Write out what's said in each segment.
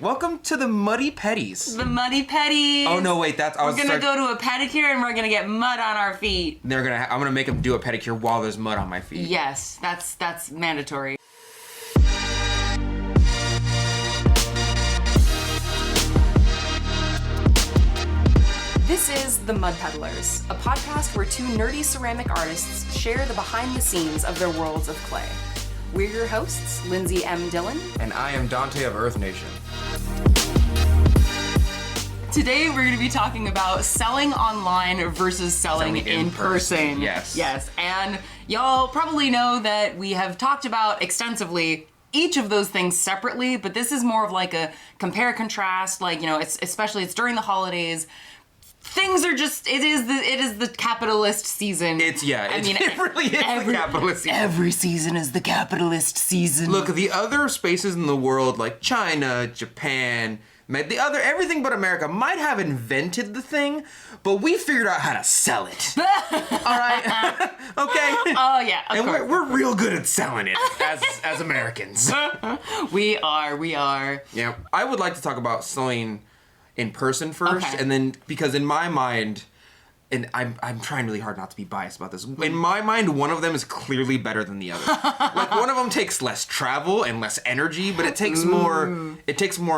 Welcome to the Muddy Petties. The Muddy Petties. Oh no, wait, we're gonna go to a pedicure and we're gonna get mud on our feet. I'm gonna make them do a pedicure while there's mud on my feet. Yes, that's mandatory. This is The Mud Peddlers, a podcast where two nerdy ceramic artists share the behind the scenes of their worlds of clay. We're your hosts, Lindsey M Dillon. And I am Donte of Earth Nation. Today we're going to be talking about selling online versus selling in person. Yes. Yes. And y'all probably know that we have talked about extensively each of those things separately, but this is more of like a compare contrast, like, you know, it's during the holidays. Things are just, it is the capitalist season. It really is the capitalist season. Every season is the capitalist season. Look, the other spaces in the world, like China, Japan, everything but America might have invented the thing, but we figured out how to sell it. All right? Okay? Oh, yeah, of course. We're real good at selling it as Americans. We are. Yeah. I would like to talk about selling in person first, okay. And then, because in my mind, and I'm trying really hard not to be biased about this, in my mind, one of them is clearly better than the other. Like, one of them takes less travel and less energy, but it takes more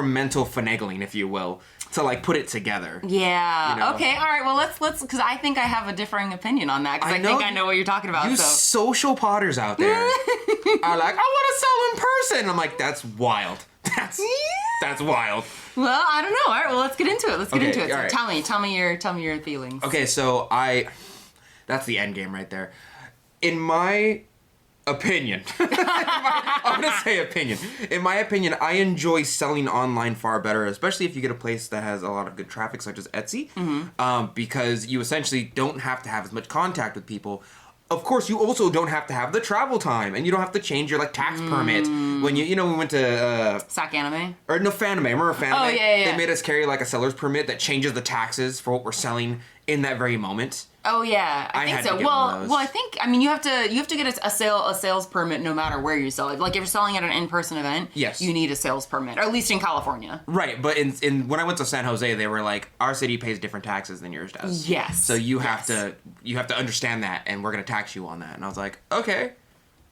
mental finagling, if you will, to like put it together. Yeah. You know? Okay. All right. Well, let's because I think I have a differing opinion on that, because I think I know what you're talking about. You social potters out there are like, I want to sell in person. I'm like, that's wild. That's wild. Well, I don't know. All right. Well, let's get into it. So right. Tell me your feelings. Okay. So that's the end game right there. In my opinion, I'm gonna say opinion. In my opinion, I enjoy selling online far better, especially if you get a place that has a lot of good traffic, such as Etsy, because you essentially don't have to have as much contact with people. Of course, you also don't have to have the travel time, and you don't have to change your like tax permit when we went to Sac Anime Fanime. Remember Fanime? Oh yeah. They made us carry like a seller's permit that changes the taxes for what we're selling in that very moment. Oh yeah, I think so. Well, I think you have to get a sales permit no matter where you sell it. Like if you're selling at an in-person event, yes, you need a sales permit, or at least in California. Right, but in when I went to San Jose, they were like, our city pays different taxes than yours does. Yes. So you have to understand that, and we're gonna tax you on that. And I was like, okay,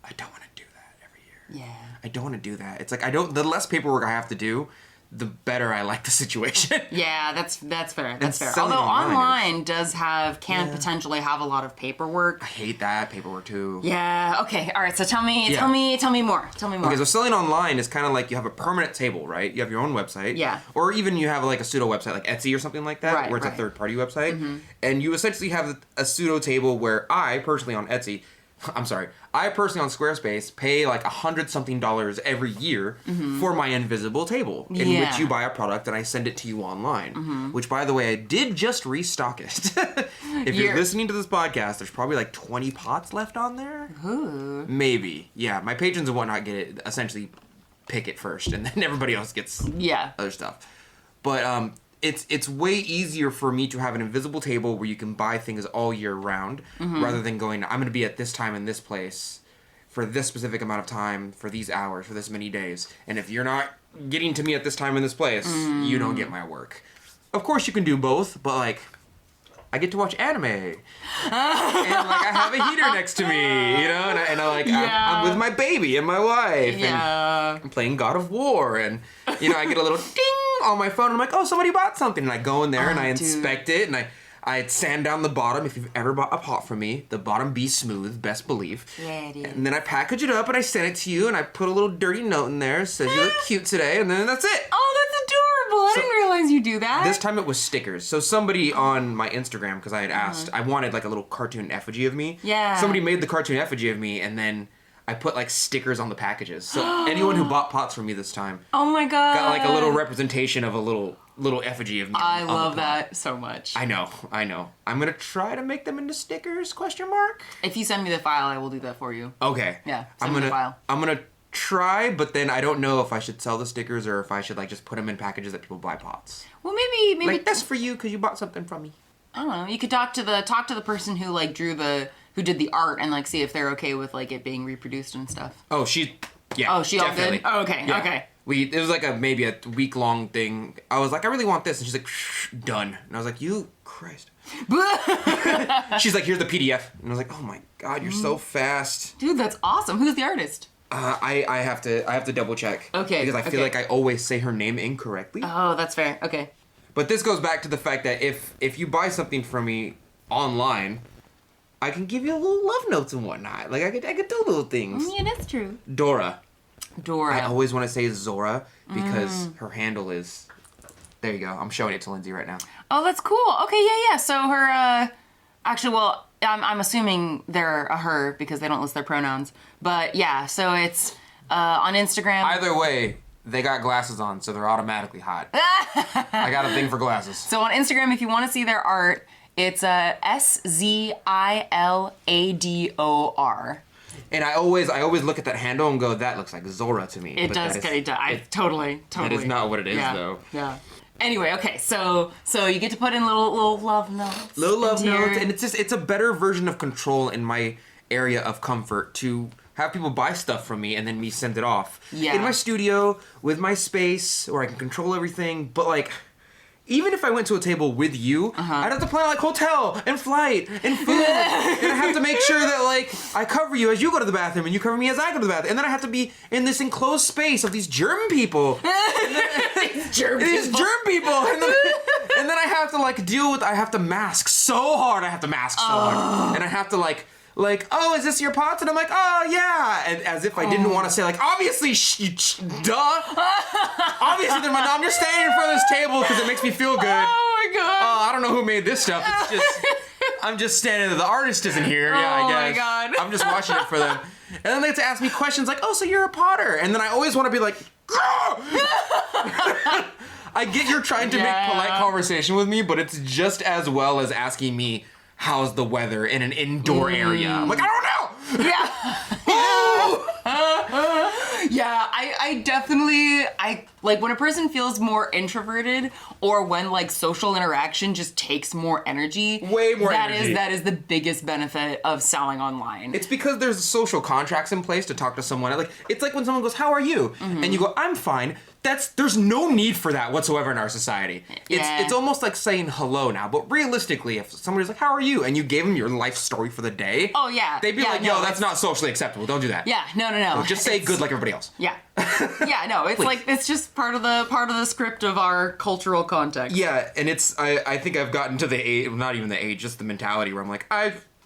I don't want to do that every year. Yeah. I don't want to do that. It's like the less paperwork I have to do, the better I like the situation. Yeah, that's fair. That's fair. Although online can potentially have a lot of paperwork. I hate that paperwork too. Yeah. Okay. All right. So tell me more. Okay. So selling online is kind of like you have a permanent table, right? You have your own website. Yeah. Or even you have like a pseudo website, like Etsy or something like that, right, where it's a third-party website, and you essentially have a pseudo table where I personally on Squarespace pay like $100-something every year for my invisible table, in which you buy a product and I send it to you online. Which, by the way, I did just restock it. If you're listening to this podcast, there's probably like 20 pots left on there. Ooh. Maybe. Yeah, my patrons and whatnot essentially pick it first, and then everybody else gets other stuff. But it's way easier for me to have an invisible table where you can buy things all year round, rather than going, I'm going to be at this time in this place for this specific amount of time, for these hours, for this many days. And if you're not getting to me at this time in this place, you don't get my work. Of course you can do both, but like, I get to watch anime. And like, I have a heater next to me, you know? And I'm with my baby and my wife. Yeah. And I'm playing God of War. And, I get a little ding on my phone. I'm like, oh, somebody bought something. And I go in there and I inspect it. And I sand down the bottom. If you've ever bought a pot from me, the bottom be smooth, best believe. Yeah, it is. And then I package it up and I send it to you. And I put a little dirty note in there. Says you look cute today. And then that's it. Oh, that's adorable. I didn't realize you do that. This time it was stickers. So somebody on my Instagram, because I had asked, I wanted like a little cartoon effigy of me. Yeah. Somebody made the cartoon effigy of me, and then I put like stickers on the packages. So anyone who bought pots from me this time, oh my god, got like a little representation of a little effigy of me. I love that so much. I know. I'm gonna try to make them into stickers? ? If you send me the file, I will do that for you. Okay. Yeah. Send me the file. I'm gonna try, but then I don't know if I should sell the stickers or if I should like just put them in packages that people buy pots. Well, maybe like that's for you because you bought something from me. I don't know. You could talk to the person who like who did the art and like see if they're okay with like it being reproduced and stuff. Oh, she all definitely. good. Oh, okay. Yeah. Okay. It was like maybe a week-long thing. I was like, I really want this. And she's like, done. And I was like, you, Christ. She's like, here's the PDF. And I was like, oh my God, you're so fast. Dude, that's awesome. Who's the artist? I have to double check. Okay. Because I feel like I always say her name incorrectly. Oh, that's fair. Okay. But this goes back to the fact that if you buy something from me online, I can give you little love notes and whatnot. Like I could do little things. Yeah, that's true. Dora. I always want to say Zora because her handle is. There you go. I'm showing it to Lindsey right now. Oh, that's cool. Okay, yeah. So her, actually, well, I'm assuming they're a her because they don't list their pronouns. But yeah, so it's on Instagram. Either way, they got glasses on, so they're automatically hot. I got a thing for glasses. So on Instagram, if you want to see their art, it's SZILADOR. And I always look at that handle and go, that looks like Zora to me. It does. Totally. That is not what it is, though. Yeah. Anyway, okay, so you get to put in little love notes. Little love notes, and it's a better version of control in my area of comfort to have people buy stuff from me and then me send it off. Yeah. In my studio, with my space, where I can control everything, but like, even if I went to a table with you, I'd have to plan like hotel and flight and food, and I have to make sure that like I cover you as you go to the bathroom and you cover me as I go to the bathroom, and then I have to be in this enclosed space of these German people. These German people, and then I have to like deal with. I have to mask so hard. And I have to like, oh, is this your pots? And I'm like, oh, yeah. And as if I didn't want to say, like, obviously, duh. Obviously, they're my I'm just standing in front of this table because it makes me feel good. Oh, my God. Oh, I don't know who made this stuff. It's just, I'm just standing there. The artist isn't here. Yeah, I guess. Oh, my God. I'm just watching it for them. And then they have to ask me questions like, oh, so you're a potter. And then I always want to be like, I get you're trying to make polite conversation with me, but it's just as well as asking me, how's the weather in an indoor area? I'm like, I don't know! Yeah. Yeah, I definitely, like when a person feels more introverted or when like social interaction just takes more energy. Way more energy. That is the biggest benefit of selling online. It's because there's social contracts in place to talk to someone. Like, it's like when someone goes, how are you? And you go, I'm fine. There's no need for that whatsoever in our society. It's almost like saying hello now, but realistically, if somebody's like, how are you? And you gave them your life story for the day. Oh, yeah. They'd be like, yo, that's not socially acceptable. Don't do that. Yeah, no. So just say good like everybody else. Yeah. Yeah, no, it's like, it's just part of the script of our cultural context. Yeah, and I think I've gotten to the age, not even the age, just the mentality where I'm like,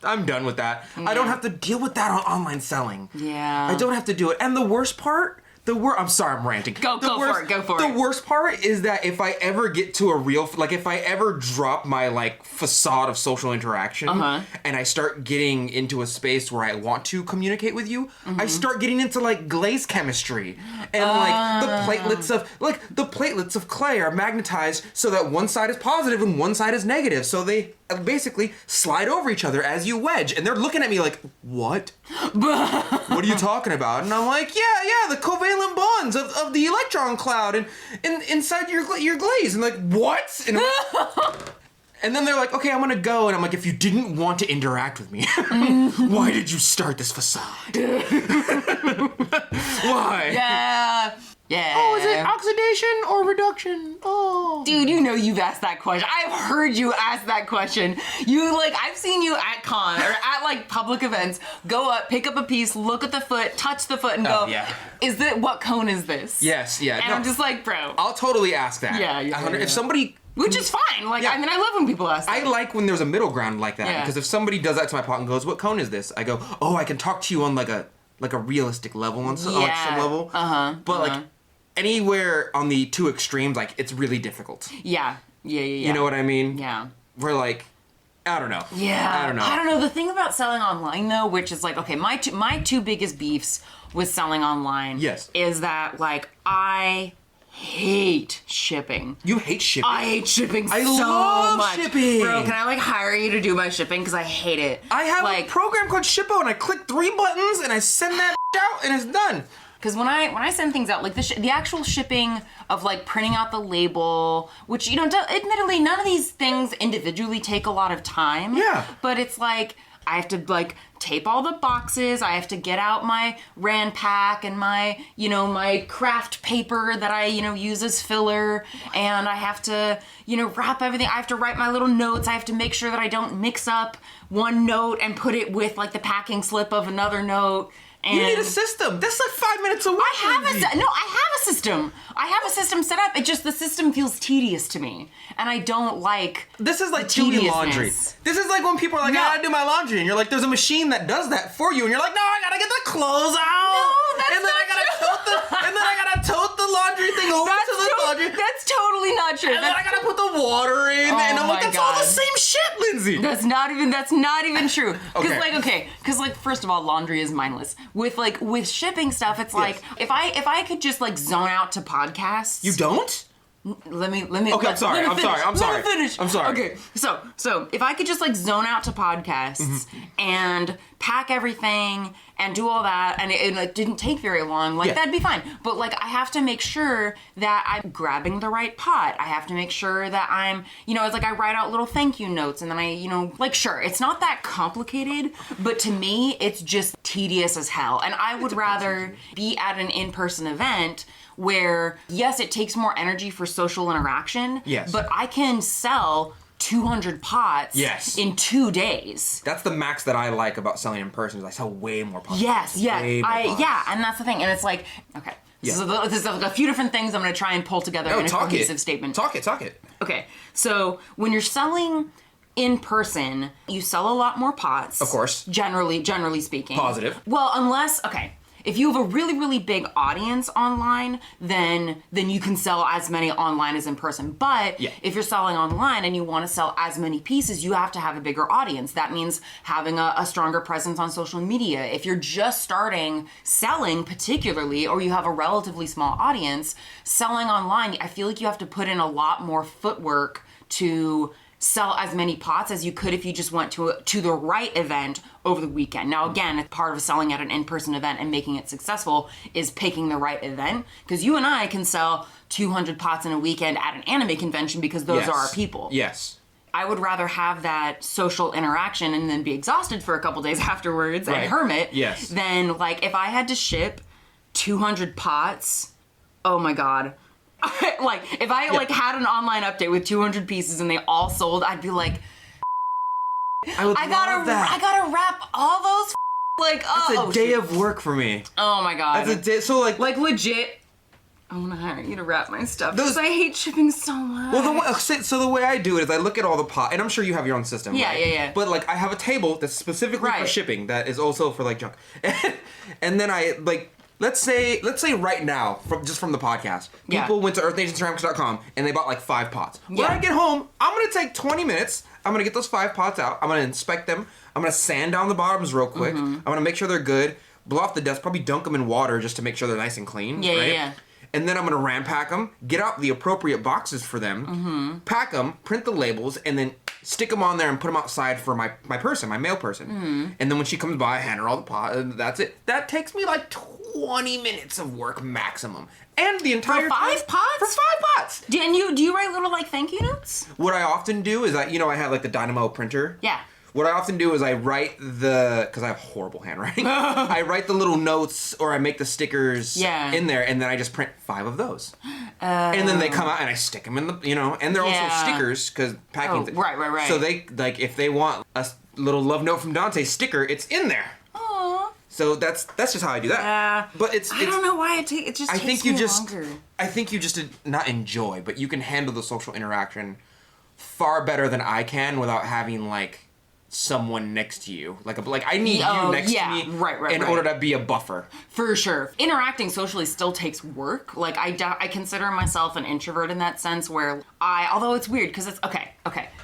I'm done with that. Yeah. I don't have to deal with that on online selling. Yeah. I don't have to do it. And the worst part, I'm sorry, I'm ranting. Go for it. The worst part is that if I ever get to a real, like if I ever drop my like facade of social interaction and I start getting into a space where I want to communicate with you, I start getting into like glaze chemistry and like the platelets of clay are magnetized so that one side is positive and one side is negative. So they basically slide over each other as you wedge, and they're looking at me like, what? What are you talking about? And I'm like, yeah, the covalent bonds of the electron cloud and inside your glaze. And like, what? And then they're like, okay, I'm gonna go. And I'm like, if you didn't want to interact with me, why did you start this facade? Why? Yeah. Yeah. Oh, is it oxidation or reduction? Oh. Dude, you know you've asked that question. I've heard you ask that question. I've seen you at con or at like public events go up, pick up a piece, look at the foot, touch the foot and go, what cone is this? Yes, yeah. And I'm just like, bro. I'll totally ask that. Yeah. If somebody... Which is fine. Like, I mean, I love when people ask that. I like when there's a middle ground like that. Because if somebody does that to my pot and goes, what cone is this? I go, oh, I can talk to you on like a realistic level on some level. But like anywhere on the two extremes, like it's really difficult. Yeah. You know what I mean? Yeah. We're like, I don't know. Yeah. I don't know. The thing about selling online though, which is like, okay, my two biggest beefs with selling online is that like I hate shipping. You hate shipping? I hate shipping so love much. Shipping. Bro, can I like hire you to do my shipping? Because I hate it. I have a program called Shippo and I click 3 buttons and I send that out and it's done. Because when I send things out, like the actual shipping of like printing out the label, which, you know, admittedly, none of these things individually take a lot of time. Yeah. But it's like, I have to like tape all the boxes. I have to get out my Rand Pack and my, you know, my craft paper that I, you know, use as filler. And I have to, you know, wrap everything. I have to write my little notes. I have to make sure that I don't mix up one note and put it with like the packing slip of another note. And you need a system. That's like 5 minutes away. I have a system. I have a system set up. It just, the system feels tedious to me. And I don't like this is like doing laundry. This is like when people are like, I gotta do my laundry. And you're like, there's a machine that does that for you. And you're like, no, I gotta get the clothes out. No, that's and then not true. And then I gotta tote the laundry thing over to the laundry. That's totally not true. And then I gotta put the water in. Oh and I'm like, that's all the God. same shit, Lindsey. That's not even true. Because like, first of all, laundry is mindless. With shipping stuff, it's like, if I could just like zone out to podcasts. You don't? Let me. Okay, I'm sorry. Let me finish. I'm sorry. Okay, so if I could just like zone out to podcasts and pack everything and do all that, and it like didn't take very long, like that'd be fine. But like, I have to make sure that I'm grabbing the right pot. I have to make sure that I'm, you know, it's like I write out little thank you notes, and then I, you know, like sure, it's not that complicated, but to me, it's just tedious as hell. And I would rather be at an in-person event where, yes, it takes more energy for social interaction, but I can sell 200 pots in 2 days. That's the max that I like about selling in person, is I sell way more pots. Yes, and that's the thing. And it's like, okay, so there's like a few different things I'm going to try and pull together in a cohesive statement. Talk it. Okay, so when you're selling in person, you sell a lot more pots. Of course. Generally speaking. Positive. Well, unless, if you have a really, really big audience online, then you can sell as many online as in person. But if you're selling online and you want to sell as many pieces, you have to have a bigger audience. That means having a stronger presence on social media. If you're just starting selling particularly, or you have a relatively small audience, selling online, I feel like you have to put in a lot more footwork to sell as many pots as you could if you just went to the right event over the weekend. Now, again, part of selling at an in-person event and making it successful is picking the right event, because you and I can sell 200 pots in a weekend at an anime convention because those are our people. Yes. I would rather have that social interaction and then be exhausted for a couple days afterwards and hermit than like if I had to ship 200 pots, oh my God. Like, if I like had an online update with 200 pieces and they all sold, I'd be like, I gotta wrap all those like, It's a day of work for me. Oh my God. That's a day, so like legit, I want to hire you to wrap my stuff because I hate shipping so much. Well, the way I do it is I look at all the pot, and I'm sure you have your own system, right? Yeah. But like, I have a table that's specifically for shipping that is also for like junk, and then I like. Let's say right now, from the podcast, people went to earthnationceramics.com and they bought like 5 pots. When I get home, I'm going to take 20 minutes. I'm going to get those 5 pots out. I'm going to inspect them. I'm going to sand down the bottoms real quick. I'm going to make sure they're good. Blow off the dust. Probably dunk them in water just to make sure they're nice and clean. Yeah. And then I'm going to Rand Pack them, get out the appropriate boxes for them, pack them, print the labels, and then stick them on there and put them outside for my person, my male person. And then when she comes by, I hand her all the pot, and that's it. That takes me like 20 minutes of work maximum. And the entire For 5 pots? For 5 pots! Do you write little like thank you notes? What I often do is I have like the Dynamo printer. Yeah. What I often do is I write because I have horrible handwriting. I write the little notes or I make the stickers in there, and then I just print 5 of those. And then they come out and I stick them in the, and they're also stickers because packing. Right. So they, like, if they want a little love note from Donte sticker, it's in there. Aww. So that's just how I do that. Yeah. But it's I don't know why it just takes me longer. I think you just not enjoy, but you can handle the social interaction far better than I can without having like someone next to you, like I need you next to me, in order to be a buffer. For sure, interacting socially still takes work. Like I consider myself an introvert in that sense, where although it's weird because it's okay.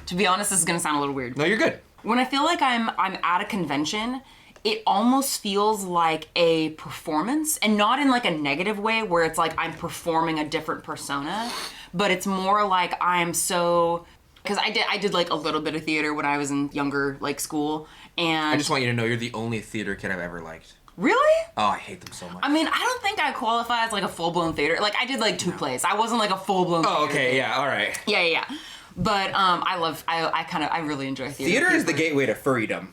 To be honest, this is gonna sound a little weird. No, you're good. When I feel like I'm at a convention, it almost feels like a performance, and not in like a negative way where it's like I'm performing a different persona, but it's more like I'm so. Because I did like a little bit of theater when I was in younger like school, and I just want you to know you're the only theater kid I've ever liked. Really? Oh, I hate them so much. I mean, I don't think I qualify as like a full blown theater. Like I did like 2 plays. I wasn't like a full blown. Oh, okay, yeah, all right. Yeah. But I really enjoy theater. Theater is the gateway to furrydom.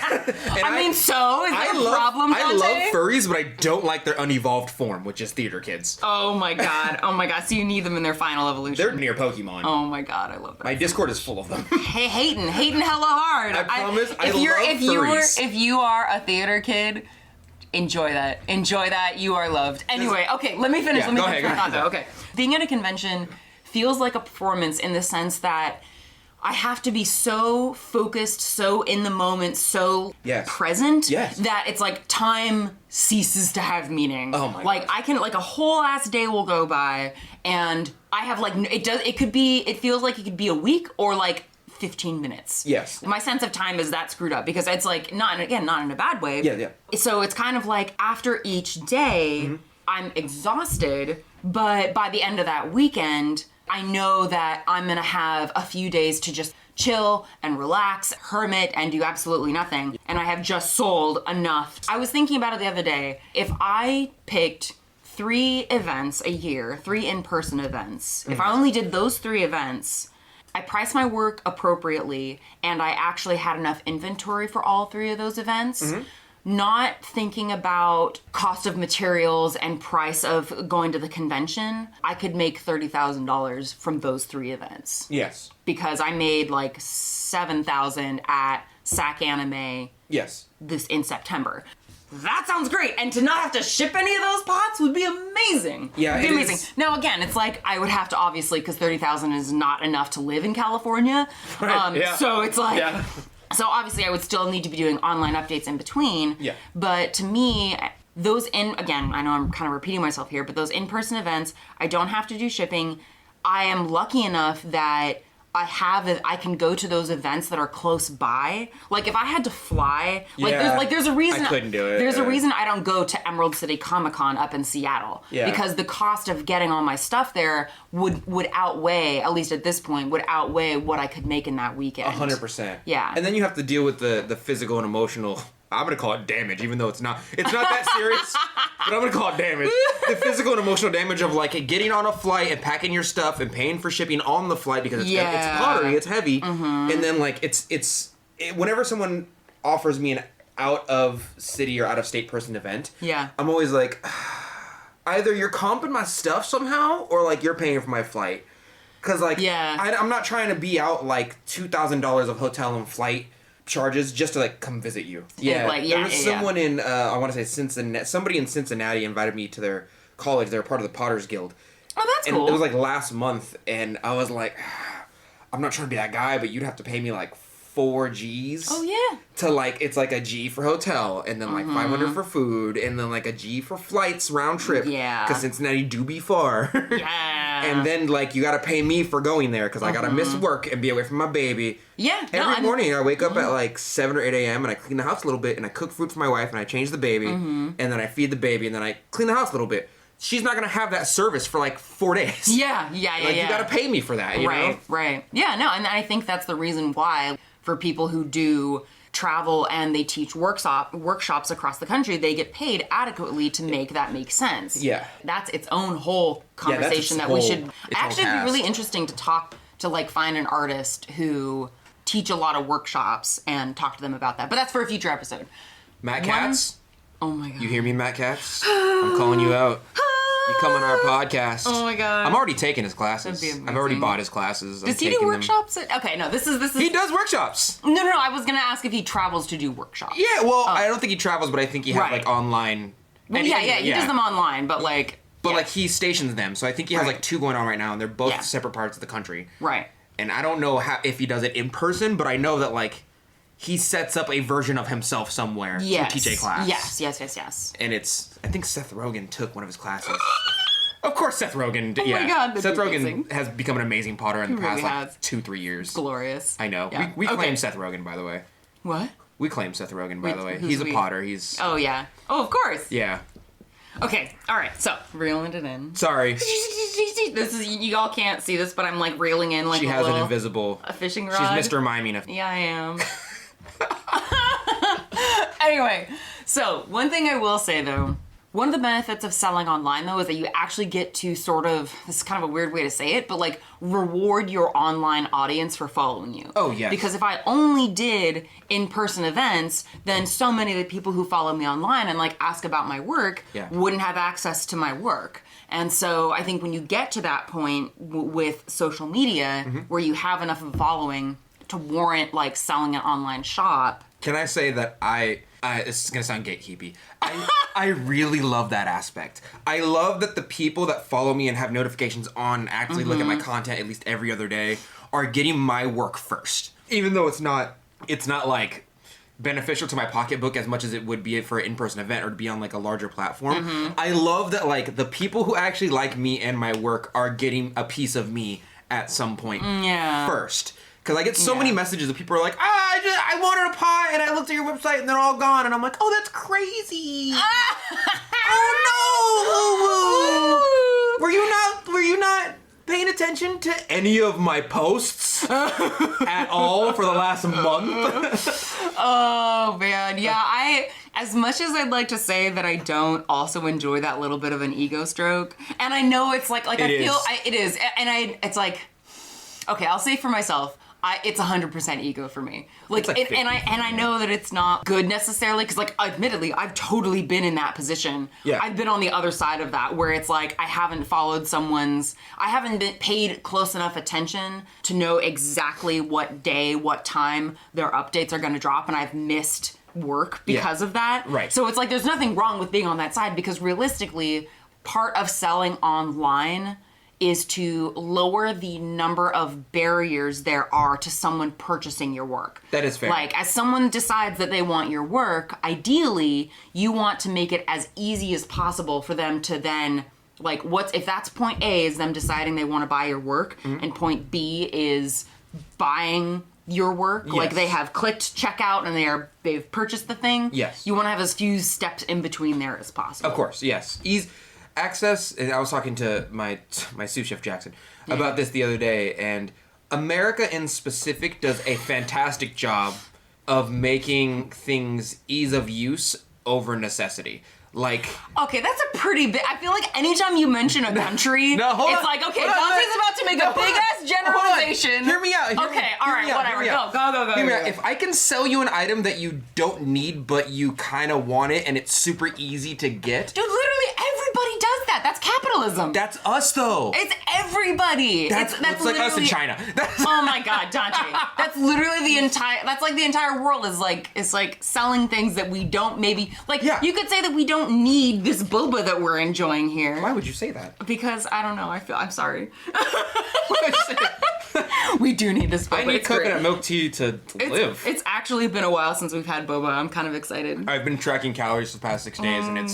I mean, so is that a problem, Donte? I love furries, but I don't like their unevolved form, which is theater kids. Oh my god. Oh my god. So you need them in their final evolution. They're near Pokemon. Oh my god, I love that. My Discord is full of them. Hey, hating hella hard. I promise. I love furries. If you are a theater kid, enjoy that. Enjoy that. You are loved. Anyway, okay, let me finish. Yeah, let me go finish ahead, my thought, though. Okay. Being at a convention feels like a performance in the sense that I have to be so focused, so in the moment, so present that it's like time ceases to have meaning. Oh my god. Like I can, like a whole ass day will go by and I have like, it feels like it could be a week or like 15 minutes. Yes. My sense of time is that screwed up because it's like, not in a bad way. Yeah. So it's kind of like after each day, I'm exhausted, but by the end of that weekend, I know that I'm gonna have a few days to just chill and relax, hermit, and do absolutely nothing. And I have just sold enough. I was thinking about it the other day. If I picked 3 events a year, 3 in-person events, if I only did those 3 events, I priced my work appropriately, and I actually had enough inventory for all 3 of those events, not thinking about cost of materials and price of going to the convention, I could make $30,000 from those 3 events. Yes. Because I made like $7,000 at SAC Anime this in September. That sounds great. And to not have to ship any of those pots would be amazing. Yeah, it would be amazing. Now again, it's like I would have to obviously, because $30,000 is not enough to live in California. Right. So it's like so obviously I would still need to be doing online updates in between. Yeah. But to me, again, I know I'm kind of repeating myself here, but those in-person events, I don't have to do shipping. I am lucky enough that I can go to those events that are close by. Like if I had to fly, there's a reason I couldn't do it. There's a reason I don't go to Emerald City Comic Con up in Seattle. Yeah. Because the cost of getting all my stuff there would outweigh, at least at this point, what I could make in that weekend. 100%. Yeah. And then you have to deal with the physical and emotional. I'm gonna call it damage, even though it's not that serious. But I'm gonna call it damage. The physical and emotional damage of like getting on a flight and packing your stuff and paying for shipping on the flight because it's pottery, it's heavy, and then like whenever someone offers me an out of city or out of state person event, I'm always like, either you're comping my stuff somehow or like you're paying for my flight, because like I'm not trying to be out like $2,000 of hotel and flight charges just to like come visit you. There was someone in I want to say Cincinnati. Somebody in Cincinnati invited me to their college. They're part of the Potters Guild. Oh, that's cool. And it was like last month, and I was like, I'm not trying to be that guy, but you'd have to pay me like 4 G's. Oh yeah. To like, it's like a G for hotel, and then like 500 for food, and then like a G for flights round trip. Yeah. Because Cincinnati do be far. Yeah. And then like you gotta pay me for going there because I gotta miss work and be away from my baby. Yeah. Every morning I wake up at like 7 or 8 a.m. and I clean the house a little bit and I cook food for my wife and I change the baby and then I feed the baby and then I clean the house a little bit. She's not gonna have that service for like 4 days. Yeah. Like you gotta pay me for that, you know? Right. Yeah, no, and I think that's the reason why for people who do travel and they teach workshops across the country, they get paid adequately to make that make sense. Yeah. That's its own whole conversation that we should actually be really interesting to talk to, like find an artist who teach a lot of workshops and talk to them about that. But that's for a future episode. Matt Katz? Oh my god. You hear me, Matt Katz? I'm calling you out. You come on our podcast. Oh my god. I'm already taking his classes. That'd be amazing. I've already bought his classes. Does he do workshops? Okay, no, this is... He does workshops. No, I was going to ask if he travels to do workshops. Yeah, well, I don't think he travels, but I think he has like online... Well, he does them online, but like... But like he stations them, so I think he has like 2 going on right now, and they're both separate parts of the country. Right. And I don't know if he does it in person, but I know that like he sets up a version of himself somewhere to teach a class. Yes. And I think Seth Rogen took one of his classes. Of course, Seth Rogen. Oh my god, Seth Rogen has become an amazing potter in the past like 2-3 years. Glorious. I know. Yeah. We claim Seth Rogen, by the way. What? We claim Seth Rogen, by the way. He's a potter. He's. Oh yeah. Oh, of course. Yeah. Okay. All right. So reeling it in. Sorry. This is, you all can't see this, but I'm like reeling in like she has an invisible. A fishing rod. She's Mr. Miming. Yeah, I am. Anyway, so one thing I will say though, One of the benefits of selling online, though, is that you actually get to sort of, this is kind of a weird way to say it, but like reward your online audience for following you. Oh, yes. Because if I only did in-person events, then so many of the people who follow me online and like ask about my work wouldn't have access to my work. And so I think when you get to that point with social media, where you have enough of a following to warrant like selling an online shop. Can I say that this is going to sound gatekeepy. I really love that aspect. I love that the people that follow me and have notifications on, actively look at my content at least every other day, are getting my work first. Even though it's not like beneficial to my pocketbook as much as it would be for an in-person event or to be on like a larger platform. I love that like the people who actually like me and my work are getting a piece of me at some point first. Because I get so many messages of people who are like, I wanted a pie and I looked at your website and they're all gone. And I'm like, oh, that's crazy. Oh, no. Were you not paying attention to any of my posts at all for the last month? Oh, man. Yeah, as much as I'd like to say that I don't also enjoy that little bit of an ego stroke. And I know it's like it is. And it's like, okay, I'll say for myself, it's 100% ego for me. And I know that it's not good necessarily because, like, admittedly, I've totally been in that position. Yeah. I've been on the other side of that where it's like I haven't been paid close enough attention to know exactly what day, what time their updates are going to drop, and I've missed work because of that. Right. So it's like there's nothing wrong with being on that side because realistically, part of selling online is to lower the number of barriers there are to someone purchasing your work. That is fair. Like, as someone decides that they want your work, ideally, you want to make it as easy as possible for them to then, like, if that's point A is them deciding they want to buy your work, and point B is buying your work, like they have clicked checkout and they've purchased the thing. Yes. You want to have as few steps in between there as possible. Of course, yes. Access, and I was talking to my sous chef Jackson about this the other day, and America in specific does a fantastic job of making things ease of use over necessity. Like, okay, that's a pretty big. I feel like anytime you mention a country, it's like, okay, Dante's about to make a big ass generalization. Hear me out. Okay, all right, whatever. Go. Hear me out. If I can sell you an item that you don't need, but you kind of want it, and it's super easy to get, dude, literally everybody does that. That's capitalism. That's us, though. It's everybody. That's like us in China. Oh my God, Dante. That's literally the entire world is like selling things that we don't maybe like. Yeah. You could say that we don't need this boba that we're enjoying here. Why would you say that? Because I don't know. I'm sorry. We do need this boba. I need coconut milk tea to live. It's actually been a while since we've had boba. I'm kind of excited. I've been tracking calories for the past 6 days, and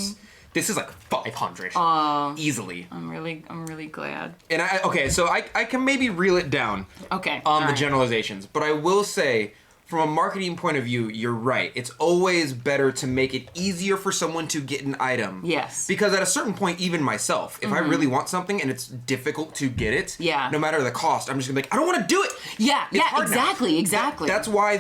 this is like 500 easily. I'm really glad. And I can maybe reel it down. Okay. On the generalizations, but I will say, from a marketing point of view, you're right. It's always better to make it easier for someone to get an item. Yes. Because at a certain point, even myself, if I really want something and it's difficult to get it, no matter the cost, I'm just gonna be like, I don't want to do it. Yeah. Exactly. That's why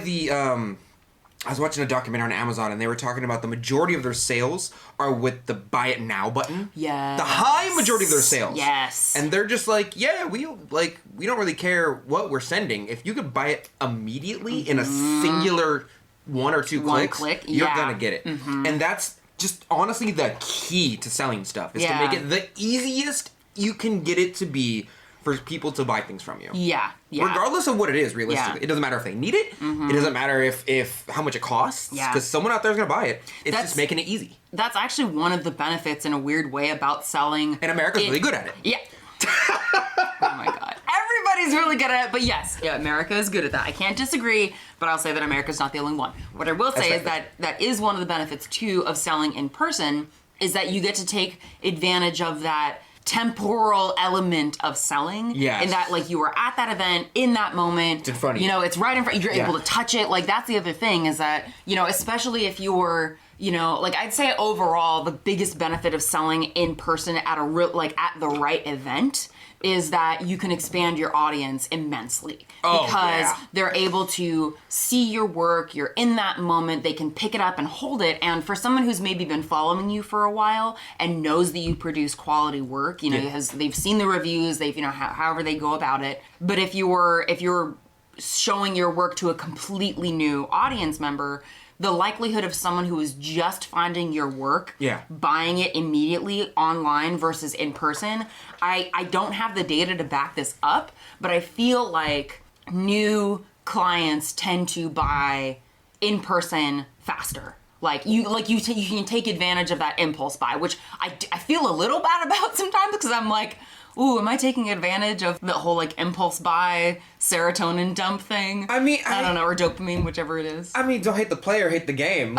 I was watching a documentary on Amazon, and they were talking about the majority of their sales are with the buy it now button. Yeah. The high majority of their sales. Yes. And they're just like, we don't really care what we're sending. If you could buy it immediately in a singular 1 or 2 clicks, you're gonna get it. And that's just honestly the key to selling stuff, is to make it the easiest you can get it to be for people to buy things from you. Yeah. Regardless of what it is, realistically. It doesn't matter if they need it. It doesn't matter if how much it costs. Because someone out there is going to buy it. It's just making it easy. That's actually one of the benefits in a weird way about selling. And America's really good at it. Yeah. Oh my God. Everybody's really good at it. But yes, America is good at that. I can't disagree, but I'll say that America's not the only one. What I will say is that is one of the benefits, too, of selling in person, is that you get to take advantage of that temporal element of selling. Yes. In that, like, you were at that event in that moment. It's in front of you. You know, it's right in front. You're able to touch it. Like, that's the other thing, is that, you know, especially if you're, you know, like, I'd say overall the biggest benefit of selling in person at at the right event is that you can expand your audience immensely because they're able to see your work. You're in that moment. They can pick it up and hold it. And for someone who's maybe been following you for a while and knows that you produce quality work, you know, they've seen the reviews, they've, you know, however they go about it. But if you're showing your work to a completely new audience member, the likelihood of someone who is just finding your work, buying it immediately online versus in person, I don't have the data to back this up, but I feel like new clients tend to buy in person faster. You can take advantage of that impulse buy, which I feel a little bad about sometimes because I'm like, ooh, am I taking advantage of the whole like impulse buy serotonin dump thing? I mean, I don't know, or dopamine, whichever it is. I mean, don't hate the player, hate the game.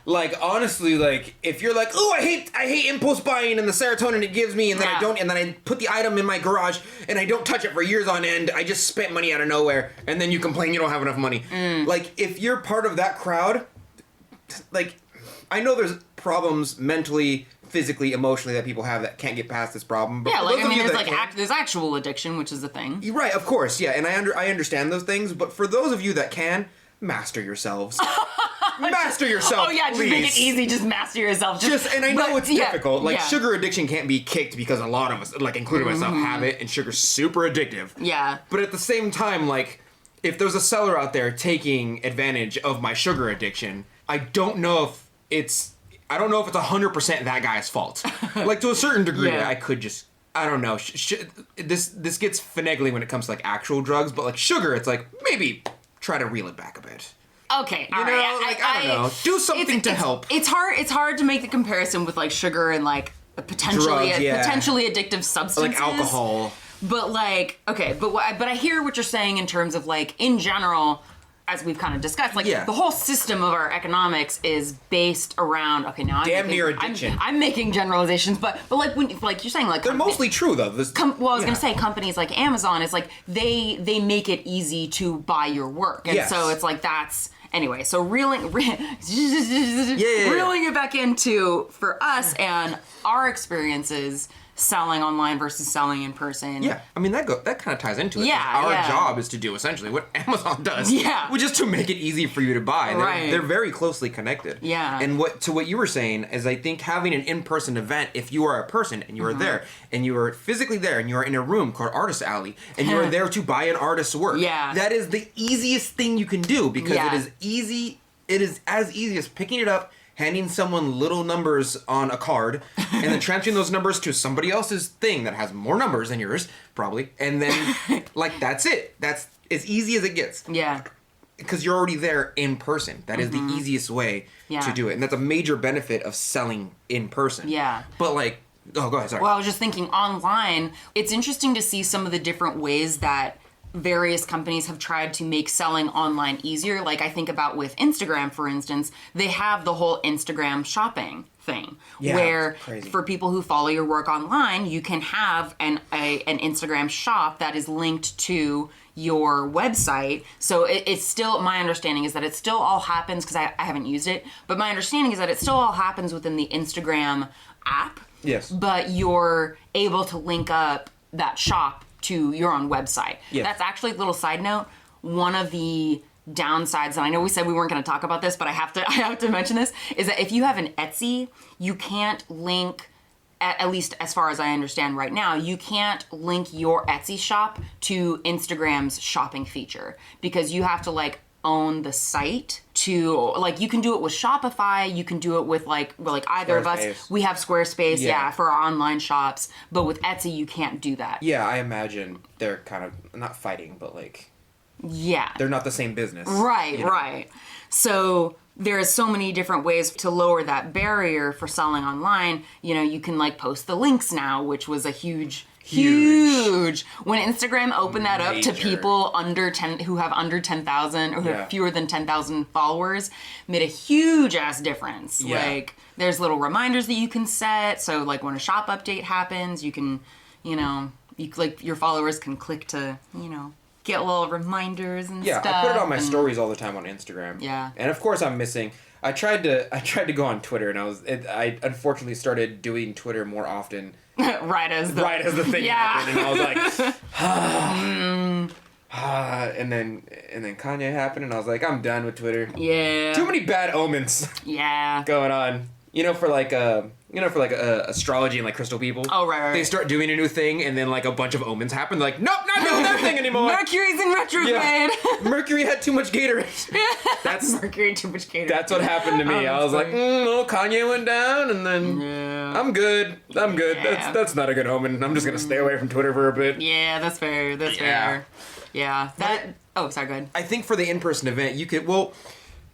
Like honestly, like if you're like, oh, I hate impulse buying and the serotonin it gives me, and then I put the item in my garage and I don't touch it for years on end. I just spent money out of nowhere, and then you complain you don't have enough money. Like if you're part of that crowd, like I know there's problems mentally, physically, emotionally that people have that can't get past this problem. But there's actual addiction, which is a thing. Right, of course, yeah, and I understand those things. But for those of you that can, master yourselves. Master yourself. Oh yeah, just please. make it easy. Just master yourself. And I know it's difficult. Like sugar addiction can't be kicked because a lot of us, like including myself, have it, and sugar's super addictive. Yeah. But at the same time, like if there's a seller out there taking advantage of my sugar addiction, I don't know if it's 100% that guy's fault. Like to a certain degree, I could just, I don't know. This gets finagling when it comes to like actual drugs, but like sugar, it's like maybe try to reel it back a bit. Okay, all right. I don't know. Do something to help. It's hard to make the comparison with like sugar and like potentially addictive substances, like alcohol. But like, okay, but I hear what you're saying in terms of like in general. As we've kind of discussed, like the whole system of our economics is based around. Okay, now damn near addiction. I'm making generalizations, but like when like you're saying like they're mostly true though. I was gonna say companies like Amazon is like they make it easy to buy your work, and so it's like that's anyway. So reeling it back into for us and our experiences. Selling online versus selling in person. Yeah, I mean that kind of ties into it. Yeah, our job is to do essentially what Amazon does. Yeah, which is to make it easy for you to buy. They're very closely connected. Yeah, and what you were saying is I think having an in-person event, if you are a person and you are there and you are physically there and you are in a room called Artist Alley and you are there to buy an artist's work. Yeah, that is the easiest thing you can do because it is easy. It is as easy as picking it up, handing someone little numbers on a card, and then transferring those numbers to somebody else's thing that has more numbers than yours, probably, and then, like, that's it. That's as easy as it gets. Yeah. Because you're already there in person. That is the easiest way to do it. And that's a major benefit of selling in person. Yeah. But, like, oh, go ahead, sorry. Well, I was just thinking, online, it's interesting to see some of the different ways that various companies have tried to make selling online easier. Like I think about with Instagram, for instance, they have the whole Instagram shopping thing where for people who follow your work online, you can have an Instagram shop that is linked to your website. So it's still, my understanding is that it still all happens, because I haven't used it, but my understanding is that it still all happens within the Instagram app. Yes. But you're able to link up that shop to your own website. Yes. That's actually a little side note. One of the downsides, and I know we said we weren't going to talk about this, but I have to mention this, is that if you have an Etsy, you can't link, at least as far as I understand right now, you can't link your Etsy shop to Instagram's shopping feature, because you have to like own the site to, like, you can do it with Shopify, you can do it with like either of us. We have Squarespace, for our online shops, but with Etsy you can't do that. Yeah, I imagine they're kind of not fighting, but like, they're not the same business. Right, right. So there's so many different ways to lower that barrier for selling online. You know, you can like post the links now, which was a huge. When Instagram opened that up to people who have under 10,000 or who have fewer than 10,000 followers, made a huge ass difference. Yeah. Like there's little reminders that you can set. So like when a shop update happens, you can, your followers can click to, get little reminders and stuff. Yeah, I put it on my stories all the time on Instagram. Yeah. And of course I'm missing. I tried to go on Twitter, and I unfortunately started doing Twitter more often right as the thing happened, and I was like, and then Kanye happened, and I was like, I'm done with Twitter. Yeah. Too many bad omens. Yeah. Going on. For astrology and like crystal people. Oh, right. They start doing a new thing, and then like a bunch of omens happen. They're like, nope, not doing that thing anymore. Mercury's in retrograde. Yeah. Mercury had too much Gatorade. That's Mercury too much Gatorade. That's what happened to me. I was like, no, Kanye went down, and then I'm good. Yeah. That's not a good omen. I'm just gonna stay away from Twitter for a bit. Yeah, that's fair. Fair. Yeah. Oh, sorry. Go ahead. I think for the in-person event, you could. Well,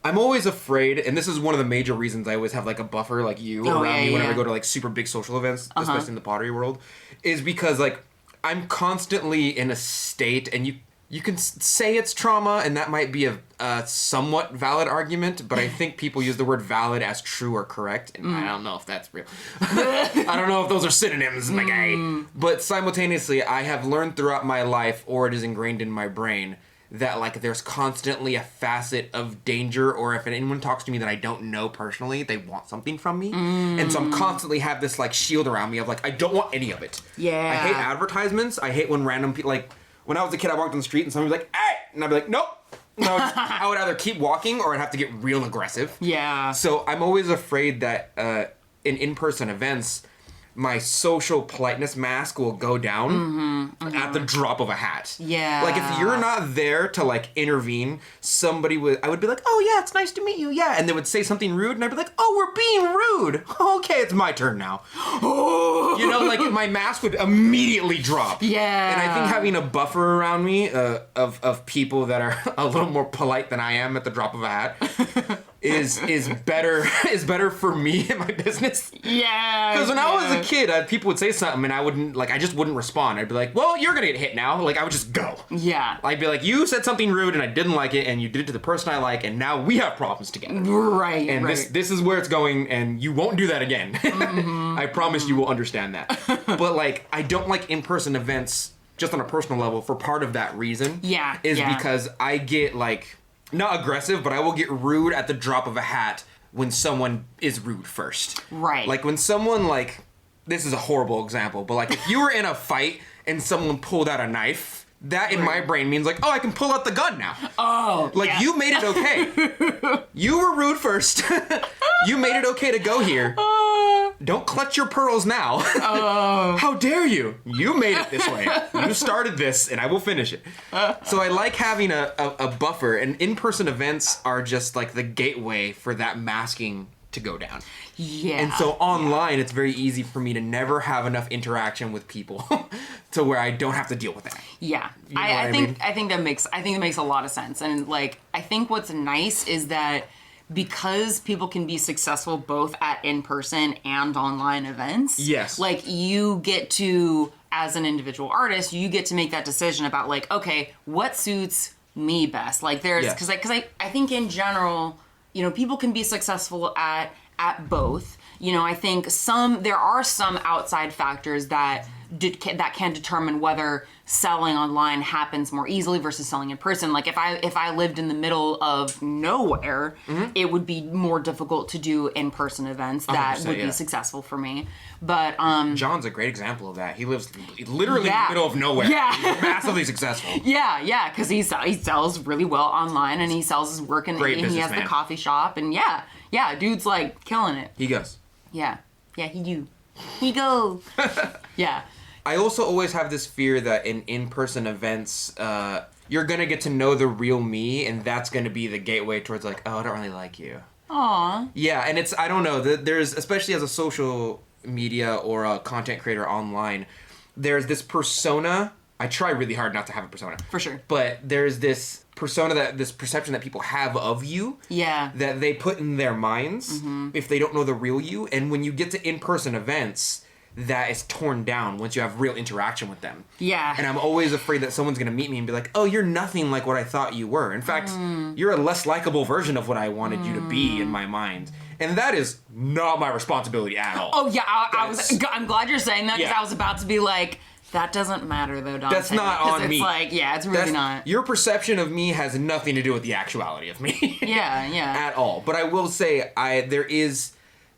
I'm always afraid, and this is one of the major reasons I always have like a buffer like you around me whenever I go to like super big social events, especially in the pottery world, is because like I'm constantly in a state, and you can say it's trauma, and that might be a somewhat valid argument, but I think people use the word valid as true or correct, and I don't know if that's real. I don't know if those are synonyms, my guy. But simultaneously, I have learned throughout my life, or it is ingrained in my brain, that like there's constantly a facet of danger, or if anyone talks to me that I don't know personally, they want something from me. And so I'm constantly have this like shield around me of like, I don't want any of it. Yeah. I hate advertisements. I hate when random people, like when I was a kid, I walked on the street and somebody was like, hey! And I'd be like, nope. And I would either keep walking or I'd have to get real aggressive. Yeah. So I'm always afraid that in-person events, my social politeness mask will go down at the drop of a hat. Yeah. Like, if you're not there to, like, intervene, I would be like, oh, yeah, it's nice to meet you, yeah. And they would say something rude, and I'd be like, oh, we're being rude. Okay, it's my turn now. Like, my mask would immediately drop. Yeah. And I think having a buffer around me of people that are a little more polite than I am at the drop of a hat is better for me and my business. Yeah. Because when I was a kid, people would say something and I just wouldn't respond. I'd be like, well, you're gonna get hit now. Like, I would just go. Yeah. I'd be like, you said something rude and I didn't like it, and you did it to the person I like, and now we have problems together. Right. And this is where it's going, and you won't do that again. I promise you will understand that. But like, I don't like in-person events just on a personal level for part of that reason. Yeah. Because I get like, not aggressive, but I will get rude at the drop of a hat when someone is rude first. Right. Like when someone like, this is a horrible example, but like if you were in a fight and someone pulled out a knife, that in my brain means like, oh, I can pull out the gun now. Oh. Like you made it okay. You were rude first. You made it okay to go here. Don't clutch your pearls now. How dare you? You made it this way. You started this, and I will finish it. So I like having a buffer, and in-person events are just like the gateway for that masking to go down. Yeah. And so online, it's very easy for me to never have enough interaction with people to where I don't have to deal with that. Yeah. You know I think that makes a lot of sense. And like, I think what's nice is that because people can be successful both at in-person and online events. Yes. Like, you get to, as an individual artist, you get to make that decision about like, okay, what suits me best? Like there's, because I think in general, people can be successful at both. I think there are some outside factors that can determine whether selling online happens more easily versus selling in person. Like if I lived in the middle of nowhere, it would be more difficult to do in-person events that would be successful for me. But John's a great example of that. He lives literally in the middle of nowhere. Yeah. He's massively successful. Yeah, because he sells really well online, and he sells his work, and he has the coffee shop, and dude's like killing it. He goes. Yeah, he do. He go. Yeah. I also always have this fear that in in-person events, you're going to get to know the real me, and that's going to be the gateway towards like, oh, I don't really like you. Aw. Yeah, and I don't know, there's, especially as a social media or a content creator online, there's this persona. I try really hard not to have a persona. For sure. But there's this persona, this perception that people have of you. Yeah. That they put in their minds if they don't know the real you. And when you get to in-person events, that is torn down once you have real interaction with them. Yeah. And I'm always afraid that someone's going to meet me and be like, oh, you're nothing like what I thought you were. In fact, you're a less likable version of what I wanted you to be in my mind. And that is not my responsibility at all. Oh, yeah. I'm glad you're saying that, because I was about to be like, that doesn't matter, though, Donte. That's not on me. It's like, it's really not. Your perception of me has nothing to do with the actuality of me. Yeah. At all. But I will say, there is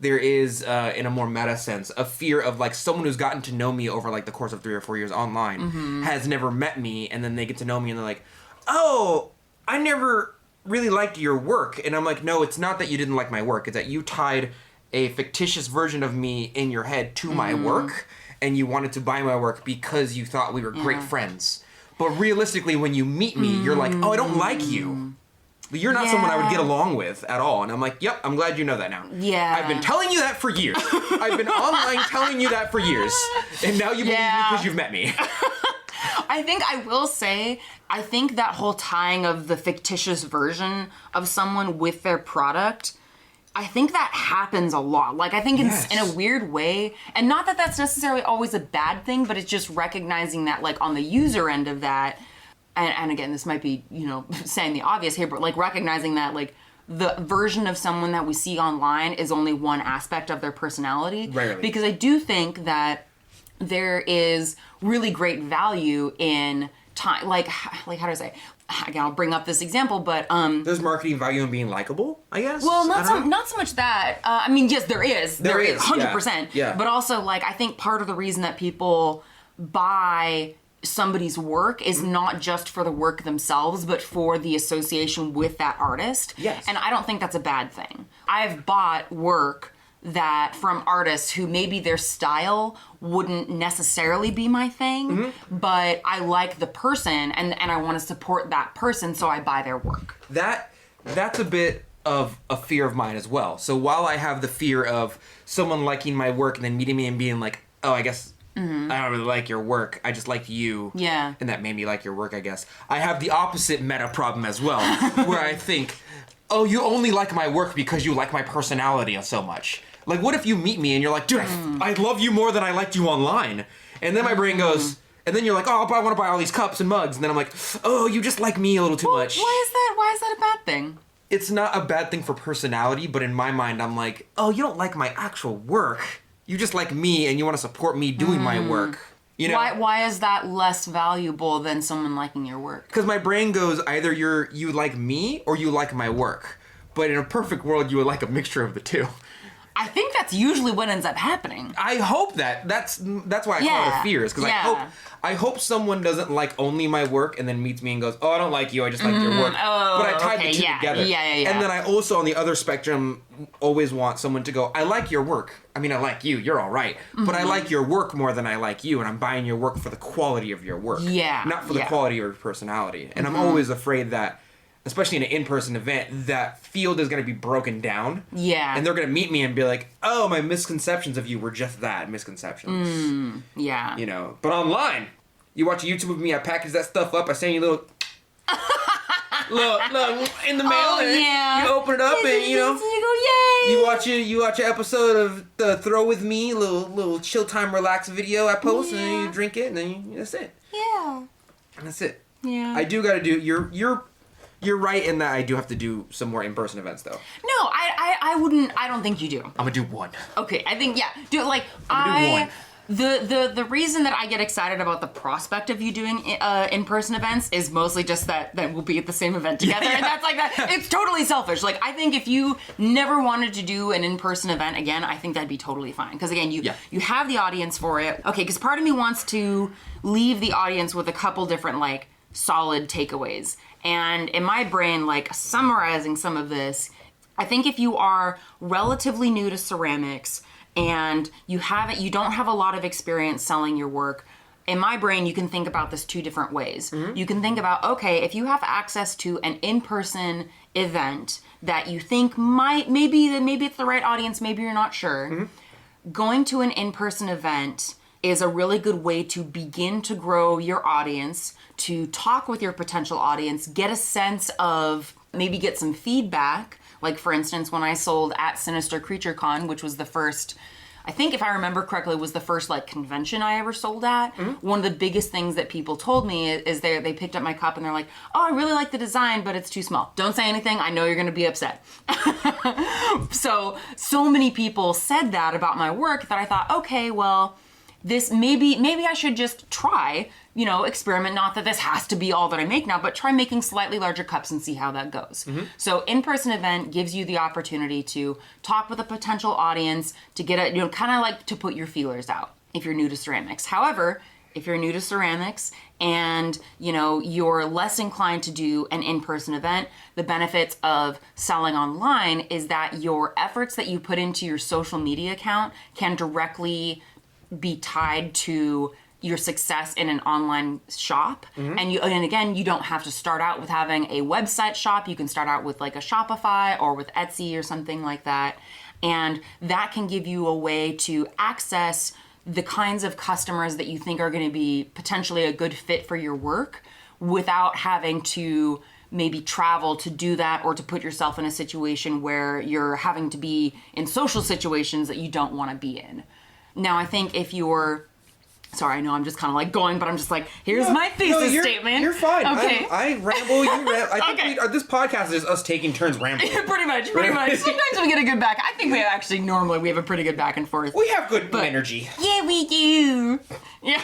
there is, in a more meta sense, a fear of like someone who's gotten to know me over like the course of 3 or 4 years online has never met me, and then they get to know me and they're like, oh, I never really liked your work. And I'm like, no, it's not that you didn't like my work. It's that you tied a fictitious version of me in your head to my work, and you wanted to buy my work because you thought we were great friends. But realistically, when you meet me, you're like, oh, I don't like you. You're not someone I would get along with at all. And I'm like, yep, I'm glad you know that now. Yeah. I've been telling you that for years. I've been online telling you that for years. And now you believe me because you've met me. I think I will say, I think that whole tying of the fictitious version of someone with their product, I think that happens a lot. Like, I think in a weird way, and not that that's necessarily always a bad thing, but it's just recognizing that, like, on the user end of that, and again, this might be, you know, saying the obvious here, but like recognizing that like the version of someone that we see online is only one aspect of their personality. Rarely. Because I do think that there is really great value in time, like how do I say? Again, I'll bring up this example, but there's marketing value in being likable, I guess. Well, not so much that. I mean, yes, there is 100%. Yeah. But also, like, I think part of the reason that people buy somebody's work is not just for the work themselves, but for the association with that artist. Yes. And I don't think that's a bad thing. I've bought work that from artists who maybe their style wouldn't necessarily be my thing, but I like the person and I want to support that person, so I buy their work. That's a bit of a fear of mine as well. So while I have the fear of someone liking my work and then meeting me and being like, oh, I guess I don't really like your work, I just liked you. Yeah. And that made me like your work, I guess. I have the opposite meta problem as well, where I think, oh, you only like my work because you like my personality so much. Like, what if you meet me and you're like, dude, I love you more than I liked you online? And then my brain goes, and then you're like, oh, I want to buy all these cups and mugs. And then I'm like, oh, you just like me a little too much. Why is that a bad thing? It's not a bad thing for personality, but in my mind, I'm like, oh, you don't like my actual work. You just like me and you want to support me doing my work. You know? Why is that less valuable than someone liking your work? Because my brain goes, either you like me or you like my work. But in a perfect world, you would like a mixture of the two. I think that's usually what ends up happening. I hope that. That's why I call it a fear. Is because I hope someone doesn't like only my work and then meets me and goes, oh, I don't like you, I just like your work. Oh, but I tied the two together. Yeah. And then I also, on the other spectrum, always want someone to go, I like your work. I mean, I like you, you're all right. But I like your work more than I like you, and I'm buying your work for the quality of your work. Yeah. Not for the quality of your personality. And I'm always afraid that, especially in an in-person event, that field is going to be broken down. Yeah. And they're going to meet me and be like, oh, my misconceptions of you were just that, misconceptions. Yeah. You know, but online, you watch a YouTube of me, I package that stuff up, I send you a little in the mail. Oh, and you open it up and, you know, you go, yay! You watch an episode of the Throw With Me, little chill time relax video I post, and then you drink it, and then that's it. Yeah. And that's it. Yeah. I do got to do, you're right in that I do have to do some more in-person events, though. No, I wouldn't. I don't think you do. I'm gonna do one. Okay, I think do like I'm gonna do one. The reason that I get excited about the prospect of you doing in-person events is mostly just that we'll be at the same event together, and that's like that. It's totally selfish. Like, I think if you never wanted to do an in-person event again, I think that'd be totally fine. Because again, you have the audience for it. Okay, because part of me wants to leave the audience with a couple different like solid takeaways. And in my brain, like summarizing some of this, I think if you are relatively new to ceramics and you don't have a lot of experience selling your work, in my brain, you can think about this two different ways. You can think about, okay, if you have access to an in-person event that you think maybe it's the right audience, maybe you're not sure, going to an in-person event is a really good way to begin to grow your audience, to talk with your potential audience, get a sense of, maybe get some feedback. Like, for instance, when I sold at Sinister Creature Con, which was the first, I think if I remember correctly, was the first like convention I ever sold at. One of the biggest things that people told me is they picked up my cup and they're like, oh, I really like the design, but it's too small. Don't say anything. I know you're going to be upset. So many people said that about my work that I thought, okay, well, this maybe I should just try, experiment. Not that this has to be all that I make now, but try making slightly larger cups and see how that goes. So in-person event gives you the opportunity to talk with a potential audience, to get kind of like to put your feelers out if you're new to ceramics. However, if you're new to ceramics and, you're less inclined to do an in-person event, the benefits of selling online is that your efforts that you put into your social media account can directly be tied to your success in an online shop. And again, you don't have to start out with having a website shop. You can start out with like a Shopify or with Etsy or something like that. And that can give you a way to access the kinds of customers that you think are going to be potentially a good fit for your work without having to maybe travel to do that or to put yourself in a situation where you're having to be in social situations that you don't want to be in. Now, I think if you're... Sorry, I know I'm just kind of like going, but I'm just like, here's my thesis statement. You're fine. Okay. I ramble, you ramble. I think this podcast is us taking turns rambling. Pretty much. Sometimes we get a good back. I think we actually normally we have a pretty good back and forth. We have good energy. Yeah, we do. Yeah.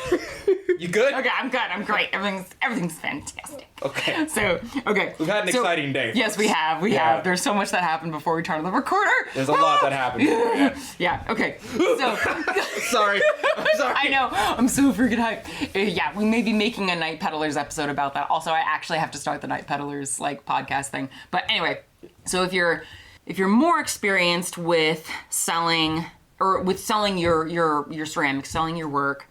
You good? Okay, I'm good. I'm great. Everything's fantastic. Okay. So, okay. We've had an exciting day. Yes, we have. We have. There's so much that happened before we turned on the recorder. There's a lot that happened. Yeah, okay. So. Sorry. I'm sorry. I know. I'm so freaking hyped. Yeah, we may be making a Night Peddlers episode about that. Also, I actually have to start the Night Peddlers podcast thing. But anyway, so if you're more experienced with selling your ceramics, selling your work,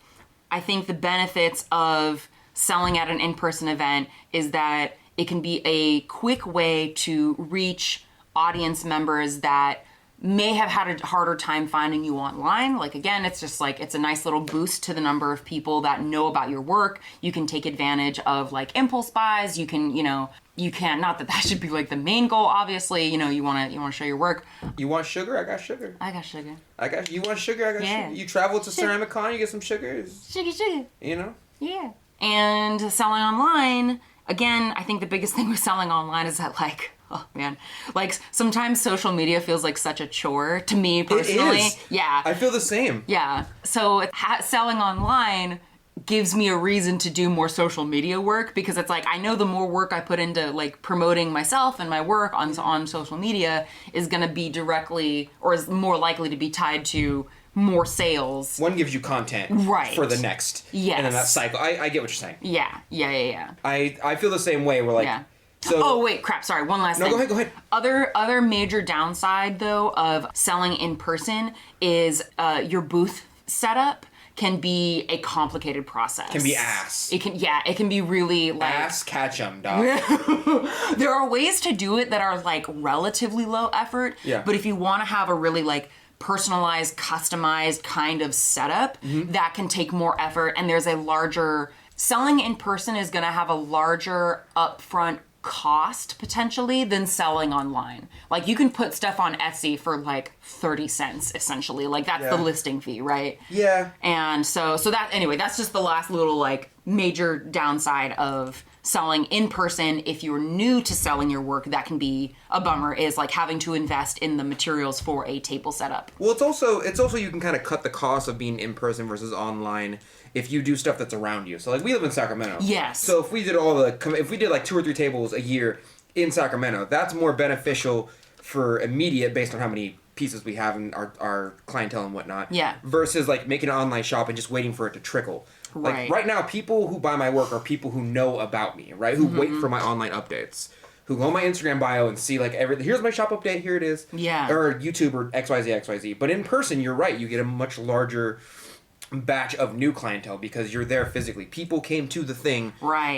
I think the benefits of selling at an in-person event is that it can be a quick way to reach audience members that may have had a harder time finding you online. Like, again, it's just like, it's a nice little boost to the number of people that know about your work. You can take advantage of like impulse buys. You can, not that should be like the main goal, obviously, you want to show your work. You want sugar? I got sugar. You want sugar? I got sugar. You travel to Ceramic Con, you get some sugar. Sugar. Yeah. And selling online, again, I think the biggest thing with selling online is that like, oh man, like sometimes social media feels like such a chore to me personally. It is. Yeah. I feel the same. Yeah. So selling online gives me a reason to do more social media work because it's like, I know the more work I put into like promoting myself and my work on social media is going to be directly or is more likely to be tied to more sales. One gives you content for the next. Yes. And then that cycle. I get what you're saying. Yeah. I feel the same way. We're like, yeah. So, wait, crap. Sorry, one last thing. No, go ahead. Other major downside, though, of selling in person is your booth setup can be a complicated process. Can be ass. It can be really like... Ass catch 'em, dog. There are ways to do it that are like relatively low effort. Yeah. But if you want to have a really like personalized, customized kind of setup, that can take more effort and there's a larger... Selling in person is going to have a larger upfront cost potentially than selling online. Like you can put stuff on Etsy for like 30 cents essentially. Like that's the listing fee, right? Yeah. And so that anyway, that's just the last little like major downside of selling in person. If you're new to selling your work, that can be a bummer, is like having to invest in the materials for a table setup. Well, it's also you can kind of cut the cost of being in person versus online if you do stuff that's around you. So like we live in Sacramento. Yes. So if we did like 2 or 3 tables a year in Sacramento, that's more beneficial for immediate based on how many pieces we have in our clientele and whatnot. Yeah. Versus like making an online shop and just waiting for it to trickle. Right. Like right now, people who buy my work are people who know about me, right? Who wait for my online updates. Who go on my Instagram bio and see like here's my shop update, here it is. Yeah. Or YouTube or XYZ. But in person, you're right, you get a much larger batch of new clientele because you're there physically. People came to the thing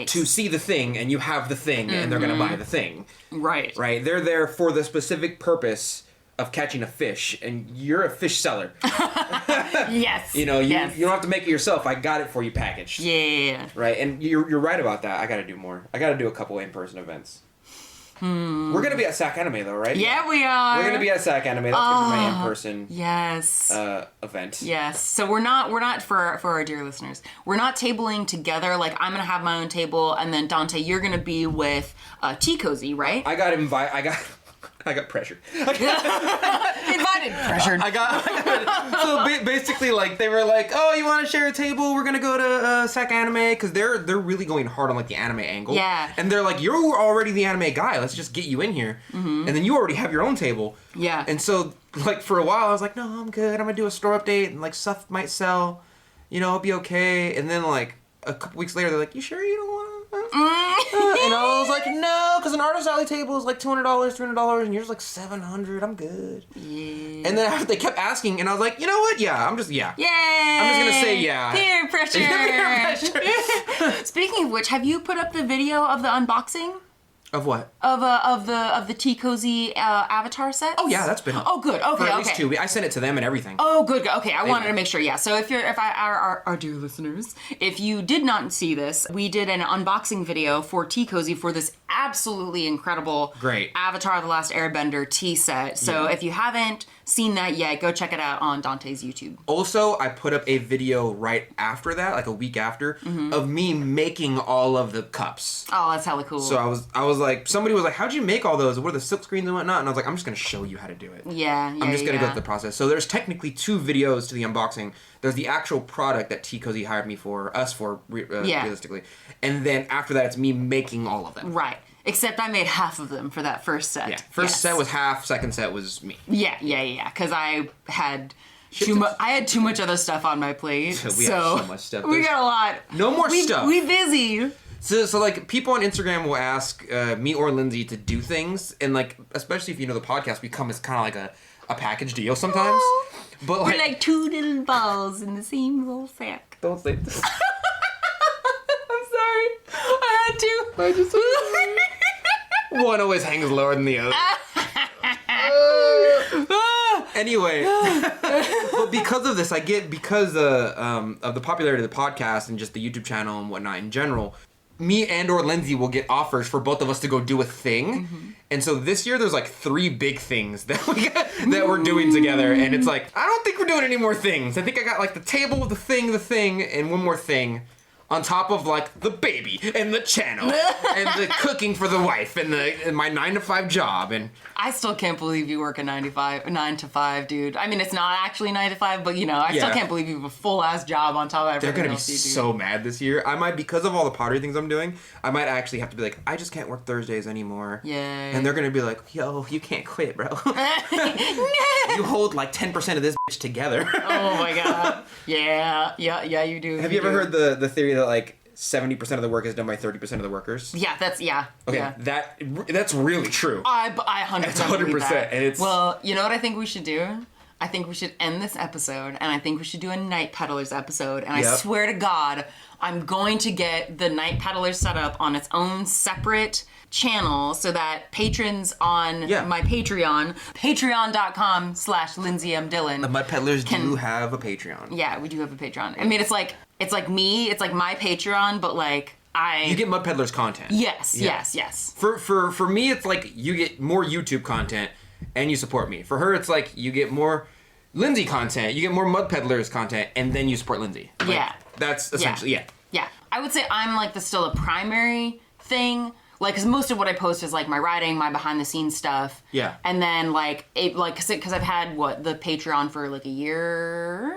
to see the thing, and you have the thing, and they're going to buy the thing. Right. They're there for the specific purpose of catching a fish, and you're a fish seller. Yes. You don't have to make it yourself. I got it for you packaged. Yeah. Right, and you're right about that. I got to do more. I got to do a couple in-person events. We're going to be at SAC Anime, though, right? Yeah, we are. We're going to be at SAC Anime. That's going to be my in-person event. Yes. So we're not for our dear listeners, we're not tabling together. Like, I'm going to have my own table, and then, Donte, you're going to be with T-Cozy, right? I got pressured. Invited, pressured. So basically, like, they were like, oh, you want to share a table? We're going to go to Sec Anime, because they're really going hard on, like, the anime angle. Yeah. And they're like, you're already the anime guy. Let's just get you in here. Mm-hmm. And then you already have your own table. Yeah. And so, like, for a while, I was like, no, I'm good. I'm going to do a store update, and, like, stuff might sell. You know, it'll be okay. And then, like, a couple weeks later, they're like, you sure you don't want to? And I was like, no, because an Artist Alley table is like $200, $300, and yours is like $700. I'm good. Yeah. And then they kept asking, and I was like, you know what? Yeah, I'm just gonna say yeah. Peer pressure. Speaking of which, have you put up the video of the unboxing? Of what? Of the Tea Cozy avatar set? Oh yeah, that's been up. Oh good. Okay. For at least 2 weeks. I sent it to them and everything. Oh good. Okay, I wanted to make sure. Yeah. So if our dear listeners, if you did not see this, we did an unboxing video for Tea Cozy for this absolutely incredible great Avatar: The Last Airbender tea set. So if you haven't seen that yet, go check it out on Dante's YouTube. Also, I put up a video right after that, like a week after, of me making all of the cups. Oh, that's hella cool. So I was like, somebody was like, how'd you make all those? What are the silk screens and whatnot? And I was like, I'm just going to show you how to do it. Yeah. I'm just going to go through the process. So there's technically 2 videos to the unboxing. There's the actual product that Tea Cozy hired me for, realistically. And then after that, it's me making all of them. Right. Except I made half of them for that first set. Yeah. First set was half, second set was me. Yeah. Because I had too much other stuff on my plate. We have so much stuff. We got a lot. No more stuff. We busy. So like people on Instagram will ask me or Lindsey to do things, and like especially if you know the podcast, we come as kind of like a package deal sometimes. Oh, but we're like 2 little balls in the same little sack. Don't say this. I'm sorry. I had to. I just one always hangs lower than the other. Anyway, but because of this, because of the popularity of the podcast and just the YouTube channel and whatnot in general, me and or Lindsey will get offers for both of us to go do a thing. Mm-hmm. And so this year there's like 3 big things that we're doing together, and it's like, I don't think we're doing any more things. I think I got like the table, the thing, and one more thing. On top of like the baby and the channel and the cooking for the wife and my 9-to-5 job, and I still can't believe you work a 9 to 5, dude. I mean, it's not actually 9 to 5, but you know, I still can't believe you have a full ass job on top of everything. They're gonna be so mad this year. I might, because of all the pottery things I'm doing, I might actually have to be like, I just can't work Thursdays anymore. Yeah. And they're gonna be like, yo, you can't quit, bro. You hold like 10% of this bitch together. Oh my god. Yeah, you do. Have you ever heard the theory that like 70% of the work is done by 30% of the workers? Yeah, that's okay. Yeah. That's really true. I 100% believe that. And it's, well, you know what I think we should do? I think we should end this episode, and I think we should do a Night Peddlers episode. And I swear to God, I'm going to get the Night Peddlers set up on its own separate channel so that patrons on my Patreon, patreon.com/Lindsey M Dillon. The Mud Peddlers do have a Patreon. Yeah, we do have a Patreon. I mean, it's like me, it's like my Patreon, but like you get Mud Peddlers content. Yes. For me, it's like you get more YouTube content and you support me. For her, it's like you get more Lindsey content, you get more Mud Peddlers content, and then you support Lindsey. Like, that's essentially Yeah. I would say I'm like still a primary thing. Like, cause most of what I post is like my writing, my behind the scenes stuff. Yeah. And then cause I've had the Patreon for like a year?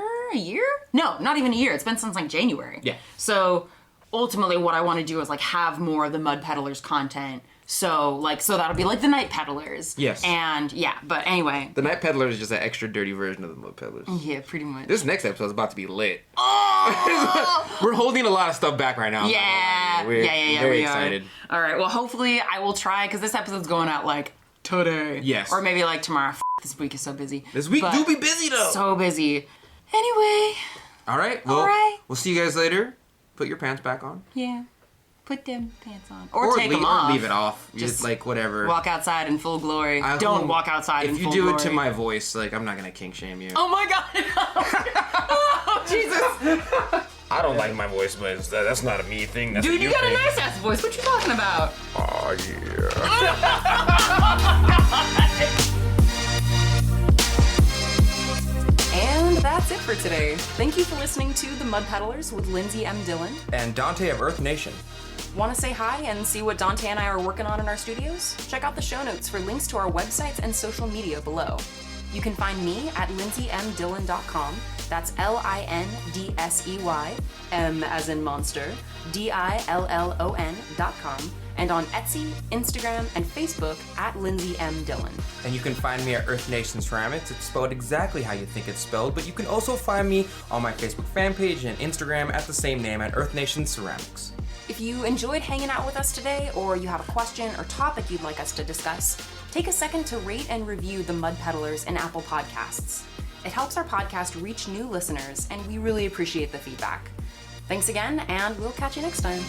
No, not even a year. It's been since like January. Yeah. So ultimately what I want to do is like have more of the Mud Peddlers content. So that'll be like the Night Peddlers. Yes. And but anyway. The Night Peddlers is just an extra dirty version of the Mud Peddlers. Yeah, pretty much. This next episode is about to be lit. Oh! We're holding a lot of stuff back right now. Yeah. We're very excited. All right. Well, hopefully I will try, because this episode's going out like today. Yes. Or maybe like tomorrow. This week is so busy. This week do be busy though. So busy. Anyway. All right. Well, we'll see you guys later. Put your pants back on. Yeah. Put them pants on. Or take them off. Or leave it off. Just like whatever. Walk outside in full glory. Don't walk outside in full glory. If you do it to my voice, like, I'm not going to kink shame you. Oh my god. Oh, Jesus. I don't like my voice, but that's not a me thing. That's Dude, you got a nice ass voice. What you talking about? Oh, yeah. And that's it for today. Thank you for listening to The Mud Peddlers with Lindsey M Dillon and Donte of Earth Nation. Want to say hi and see what Donte and I are working on in our studios? Check out the show notes for links to our websites and social media below. You can find me at lindseymdillon.com. That's LINDSEY, M as in monster, DILLON.com, and on Etsy, Instagram, and Facebook at Lindsey M Dillon. And you can find me at Earth Nation Ceramics. It's spelled exactly how you think it's spelled, but you can also find me on my Facebook fan page and Instagram at the same name at Earth Nation Ceramics. If you enjoyed hanging out with us today, or you have a question or topic you'd like us to discuss, take a second to rate and review the Mud Peddlers in Apple Podcasts. It helps our podcast reach new listeners, and we really appreciate the feedback. Thanks again, and we'll catch you next time.